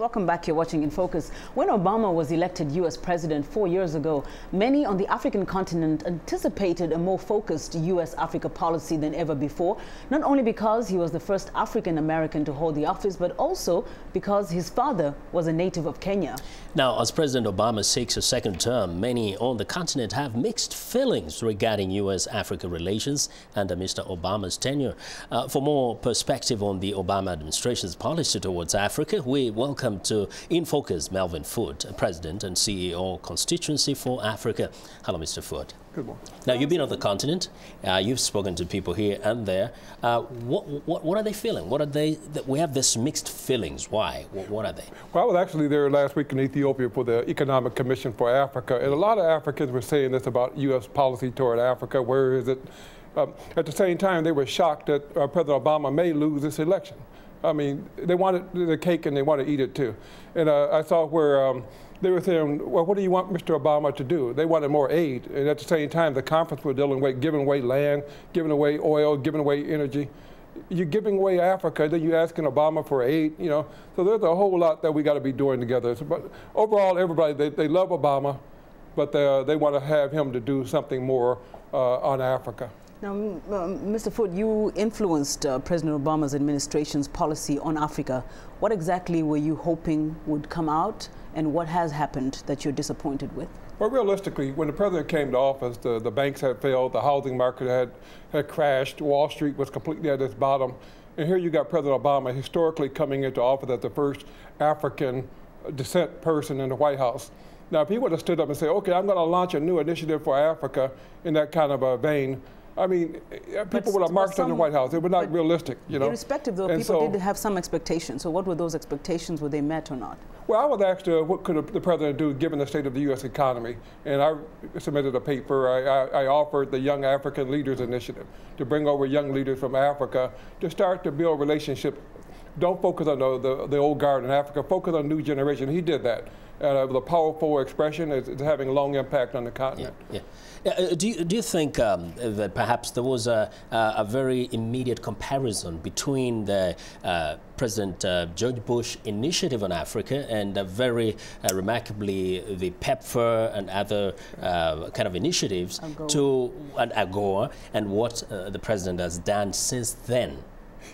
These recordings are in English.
Welcome back. You're watching In Focus. When Obama was elected U.S. president 4 years ago, many on the African continent anticipated a more focused U.S.-Africa policy than ever before, not only because he was the first African-American to hold the office, but also because his father was a native of Kenya. Now, as President Obama seeks a second term, many on the continent have mixed feelings regarding U.S.-Africa relations under Mr. Obama's tenure. For more perspective on the Obama administration's policy towards Africa, we welcome to In Focus Melvin Foote, President and CEO Constituency for Africa. Hello, Mr. Foote. Good morning. Now, you've been on the continent. You've spoken to people here and there. What are they feeling? What are they? We have this mixed feelings. Why? What are they? Well, I was actually there last week in Ethiopia for the Economic Commission for Africa, and a lot of Africans were saying this about U.S. policy toward Africa. Where is it? At the same time, they were shocked that President Obama may lose this election. I mean, they wanted the cake and they want to eat it too. And I saw where they were saying, well, what do you want Mr. Obama to do? They wanted more aid. And at the same time, the conference was dealing with giving away land, giving away oil, giving away energy. You're giving away Africa, then you're asking Obama for aid, you know. So there's a whole lot that we got to be doing together. So, but overall, everybody, they love Obama, but they want to have him to do something more on Africa. Now, Mr. Foote, you influenced President Obama's administration's policy on Africa. What exactly were you hoping would come out, and what has happened that you're disappointed with? Well, realistically, when the president came to office, the banks had failed, the housing market had crashed, Wall Street was completely at its bottom. And here you got President Obama historically coming into office as the first African descent person in the White House. Now, if he would have stood up and said, okay, I'm going to launch a new initiative for Africa in that kind of a vein, I mean, people would have marched on the White House. It was not realistic, you know. Irrespective, though, people did have some expectations. So what were those expectations? Were they met or not? Well, I was asked what could the president do given the state of the U.S. economy. And I submitted a paper. I offered the Young African Leaders Initiative to bring over young leaders from Africa to start to build relationships. Don't focus on the old guard in Africa. Focus on new generation. He did that. It was a powerful expression. It's having a long impact on the continent. Yeah. Do you think that perhaps there was a very immediate comparison between the President George Bush initiative on Africa and very remarkably the PEPFAR and other kind of initiatives to AGOA and what the president has done since then?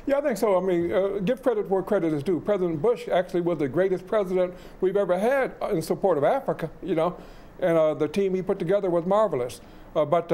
Yeah, I think so. I mean, give credit where credit is due. President Bush actually was the greatest president we've ever had in support of Africa, you know, and the team he put together was marvelous. But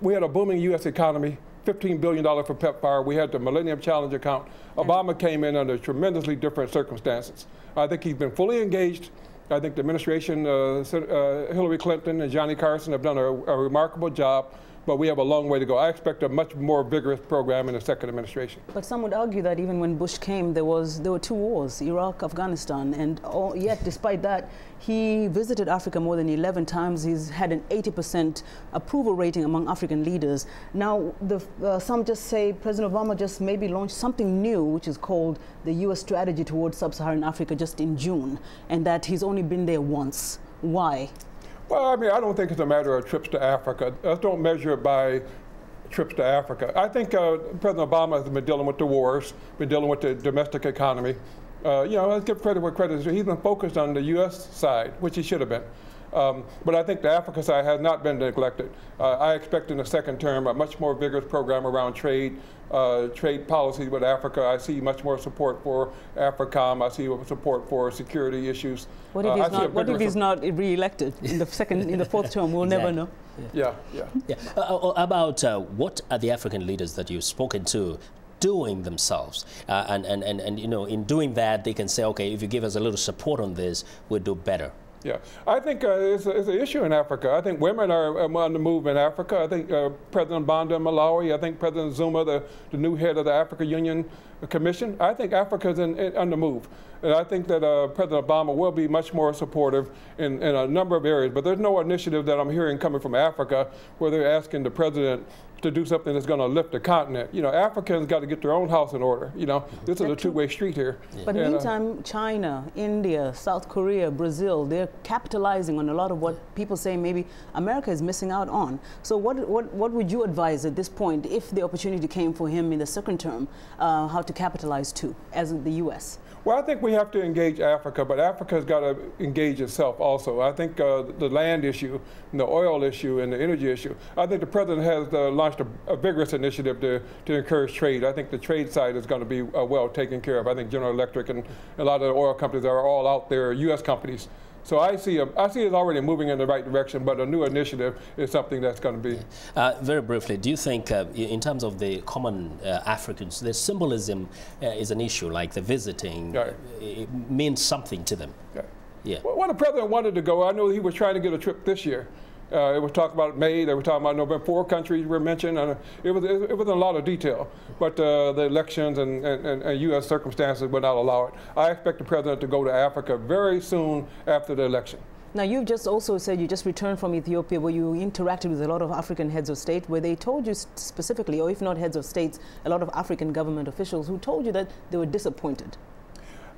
we had a booming U.S. economy, $15 billion for PEPFAR. We had the Millennium Challenge account. Obama came in under tremendously different circumstances. I think he's been fully engaged. I think the administration, Hillary Clinton and Johnny Carson have done a remarkable job. But we have a long way to go. I expect a much more vigorous program in the second administration. But some would argue that even when Bush came, there were two wars, Iraq, Afghanistan, and yet despite that, he visited Africa more than 11 times. He's had an 80% approval rating among African leaders. Now, some just say President Obama just maybe launched something new, which is called the U.S. strategy towards sub-Saharan Africa just in June, and that he's only been there once. Why? Well, I mean, I don't think it's a matter of trips to Africa. Let's don't measure it by trips to Africa. I think President Obama has been dealing with the wars, been dealing with the domestic economy. You know, let's give credit where credit is due. He's been focused on the U.S. side, which he should have been. But I think the Africa side has not been neglected. I expect in the second term a much more vigorous program around trade policy with Africa. I see much more support for AFRICOM. I see support for security issues. What if he's not re-elected in the fourth term? We'll never know. Yeah. About what are the African leaders that you've spoken to doing themselves, and you know, in doing that, they can say, okay, if you give us a little support on this, we'll do better. Yeah, I think it's an issue in Africa. I think women are on the move in Africa. I think President Banda in Malawi, I think President Zuma, the new head of the Africa Union Commission, I think Africa's on the move. And I think that President Obama will be much more supportive in a number of areas. But there's no initiative that I'm hearing coming from Africa where they're asking the president to do something that's going to lift the continent. You know, Africans got to get their own house in order. You know, this is a two-way street here. Yeah. But meantime, China, India, South Korea, Brazil, they're capitalizing on a lot of what people say maybe America is missing out on. So what would you advise at this point, if the opportunity came for him in the second term, how to capitalize too, as the U.S.? Well, I think we have to engage Africa, but Africa's got to engage itself also. I think the land issue, and the oil issue, and the energy issue, I think the president has launched a vigorous initiative to encourage trade. I think the trade side is going to be well taken care of. I think General Electric and a lot of the oil companies are all out there, U.S. companies. So I see it already moving in the right direction, but a new initiative is something that's going to be. Very briefly, do you think, in terms of the common Africans, the symbolism is an issue, like the visiting, it means something to them? Yeah. Well, the president wanted to go. I know he was trying to get a trip this year. It was talked about May, they were talking about November, 4 countries were mentioned, and it was in a lot of detail. But the elections and U.S. circumstances would not allow it. I expect the president to go to Africa very soon after the election. Now, you've just also said you just returned from Ethiopia, where you interacted with a lot of African heads of state, where they told you specifically, or if not heads of states, a lot of African government officials who told you that they were disappointed.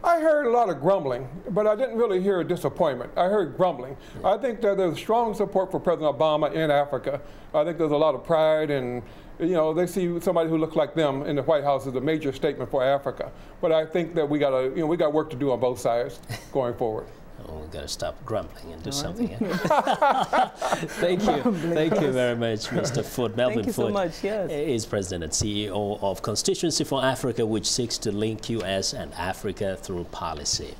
I heard a lot of grumbling, but I didn't really hear a disappointment. I heard grumbling. I think that there's strong support for President Obama in Africa. I think there's a lot of pride, and you know, they see somebody who looks like them in the White House as a major statement for Africa. But I think that we got work to do on both sides going forward. Oh, we've got to stop grumbling and do something. Thank you very much, Mr. Foote. Melvin Foote so much, yes. Is President and CEO of Constituency for Africa, which seeks to link U.S. and Africa through policy.